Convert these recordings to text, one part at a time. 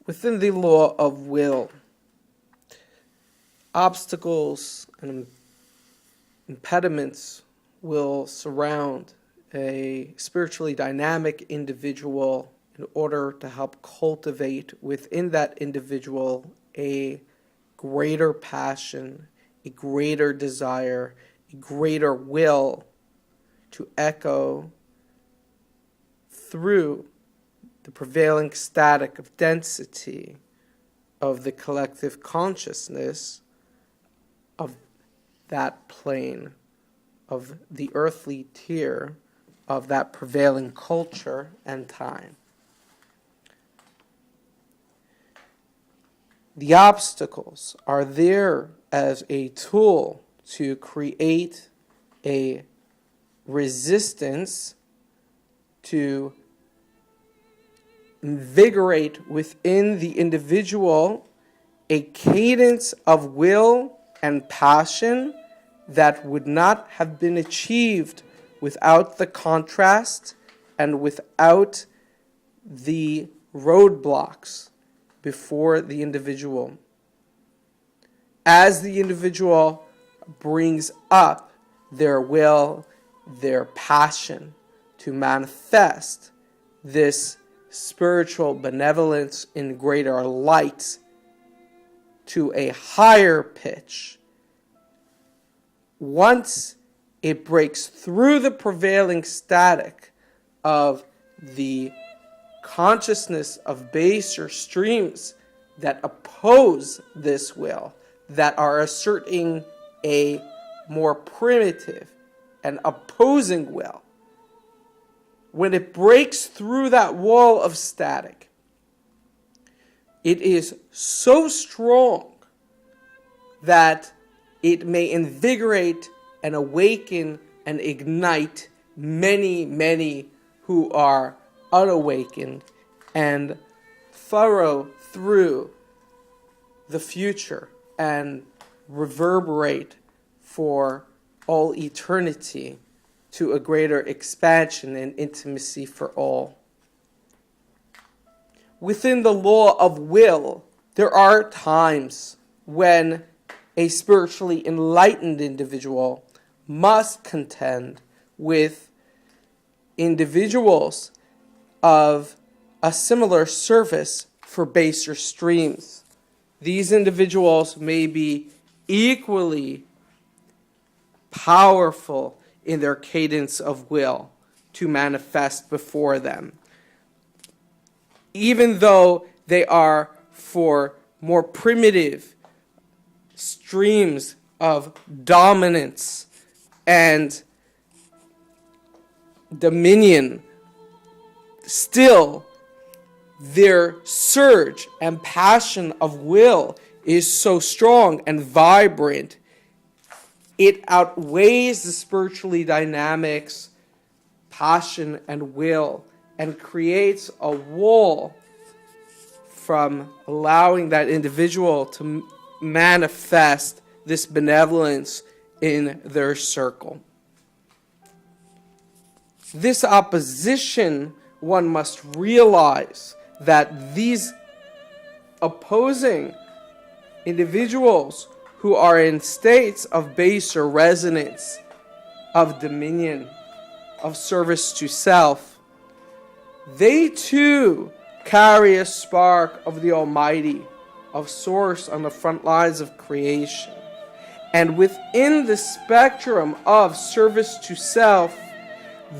Within the law of will, obstacles and impediments will surround a spiritually dynamic individual in order to help cultivate within that individual a greater passion, a greater desire, a greater will to echo through the prevailing static of density of the collective consciousness of that plane, of the earthly tier, of that prevailing culture and time. The obstacles are there as a tool to create a resistance, to invigorate within the individual a cadence of will and passion that would not have been achieved without the contrast and without the roadblocks before the individual. As the individual brings up their will, their passion to manifest this spiritual benevolence in greater light to a higher pitch, once it breaks through the prevailing static of the consciousness of baser streams that oppose this will, that are asserting a more primitive and opposing will, when it breaks through that wall of static, it is so strong that it may invigorate and awaken and ignite many, many who are unawakened and furrow through the future and reverberate for all eternity to a greater expansion and intimacy for all. Within the law of will, there are times when a spiritually enlightened individual must contend with individuals of a similar service for baser streams. These individuals may be equally powerful in their cadence of will to manifest before them, even though they are for more primitive streams of dominance and dominion. Still, their surge and passion of will is so strong and vibrant, it outweighs the spiritually dynamics, passion, and will, and creates a wall from allowing that individual to manifest this benevolence in their circle. This opposition, one must realize that these opposing individuals who are in states of baser resonance, of dominion, of service to self, they too carry a spark of the Almighty, of Source on the front lines of creation. And within the spectrum of service to self,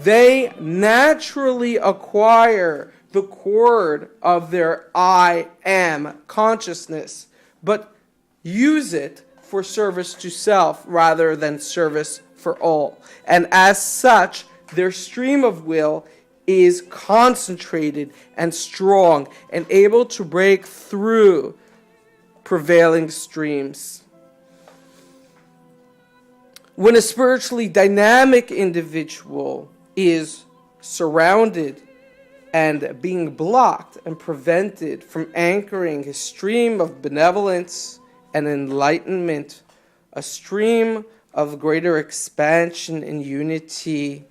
they naturally acquire the chord of their I am consciousness, but use it for service to self rather than service for all. And as such, their stream of will is concentrated and strong and able to break through prevailing streams. When a spiritually dynamic individual is surrounded and being blocked and prevented from anchoring his stream of benevolence and enlightenment, a stream of greater expansion and unity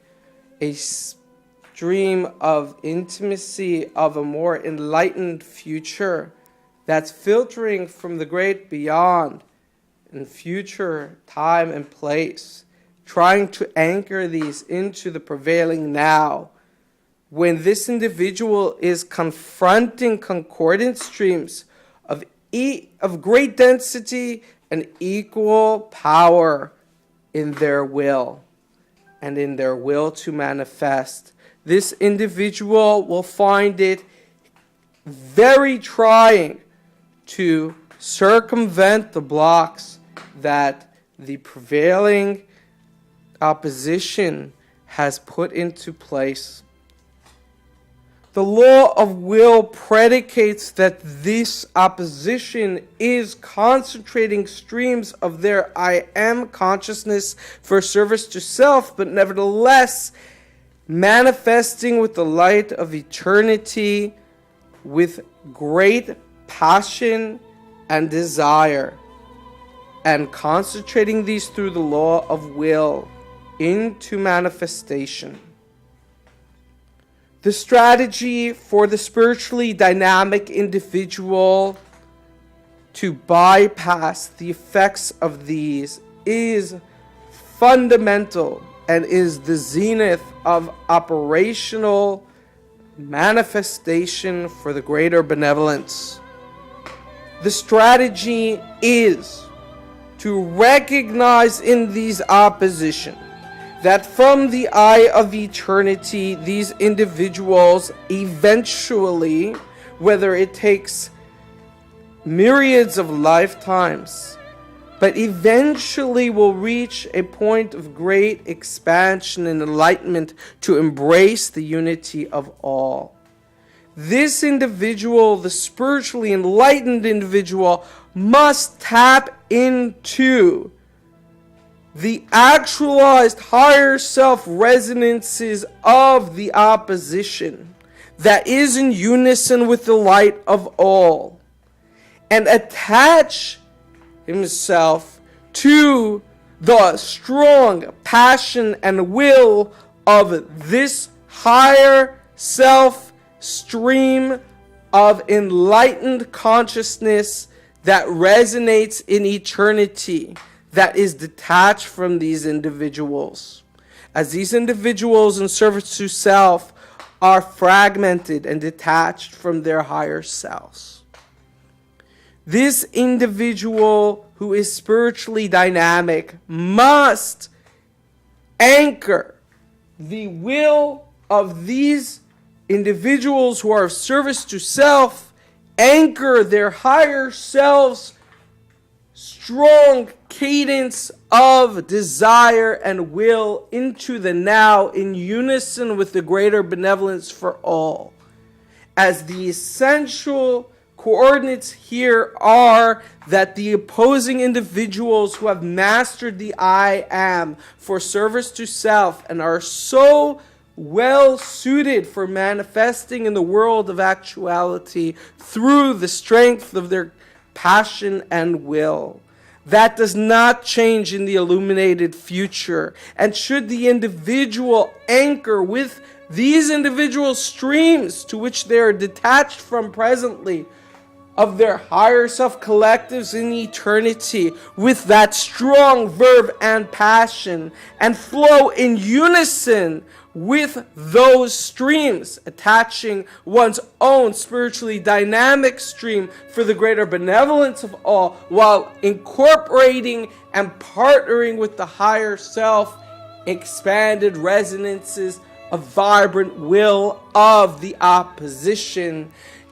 a stream of intimacy of a more enlightened future that's filtering from the great beyond in future time and place, trying to anchor these into the prevailing now. When this individual is confronting concordant streams of great density and equal power in their will and in their will to manifest, this individual will find it very trying to circumvent the blocks that the prevailing opposition has put into place. The law of will predicates that this opposition is concentrating streams of their I am consciousness for service to self, but nevertheless manifesting with the light of eternity with great passion and desire, and concentrating these through the law of will into manifestation. The strategy for the spiritually dynamic individual to bypass the effects of these is fundamental and is the zenith of operational manifestation for the greater benevolence. The strategy is to recognize in these oppositions that from the eye of eternity, these individuals eventually, whether it takes myriads of lifetimes, but eventually will reach a point of great expansion and enlightenment to embrace the unity of all. This individual, the spiritually enlightened individual, must tap into the actualized higher self resonances of the opposition that is in unison with the light of all, and attach himself to the strong passion and will of this higher self stream of enlightened consciousness that resonates in eternity, that is detached from these individuals. As these individuals in service to self are fragmented and detached from their higher selves. This individual who is spiritually dynamic must anchor the will of these individuals who are of service to self, anchor their higher selves strong cadence of desire and will into the now in unison with the greater benevolence for all. As the essential coordinates here are that the opposing individuals who have mastered the I am for service to self and are so well suited for manifesting in the world of actuality through the strength of their passion and will. That does not change in the illuminated future. And should the individual anchor with these individual streams to which they are detached from presently of their higher self collectives in eternity with that strong verve and passion, and flow in unison with those streams, attaching one's own spiritually dynamic stream for the greater benevolence of all, while incorporating and partnering with the higher self, expanded resonances of vibrant will of the opposition.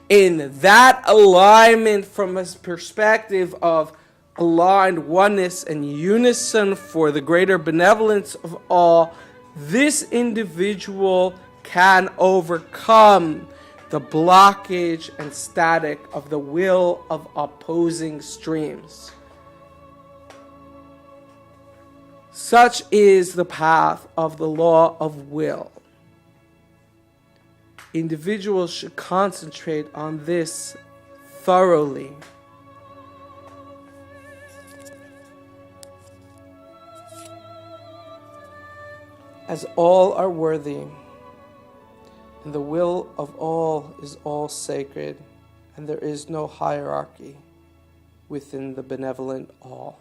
In that alignment from a perspective of aligned oneness and unison for the greater benevolence of all, this individual can overcome the blockage and static of the will of opposing streams. Such is the path of the law of will. Individuals should concentrate on this thoroughly. as all are worthy, and the will of all is all sacred, and there is no hierarchy within the benevolent all.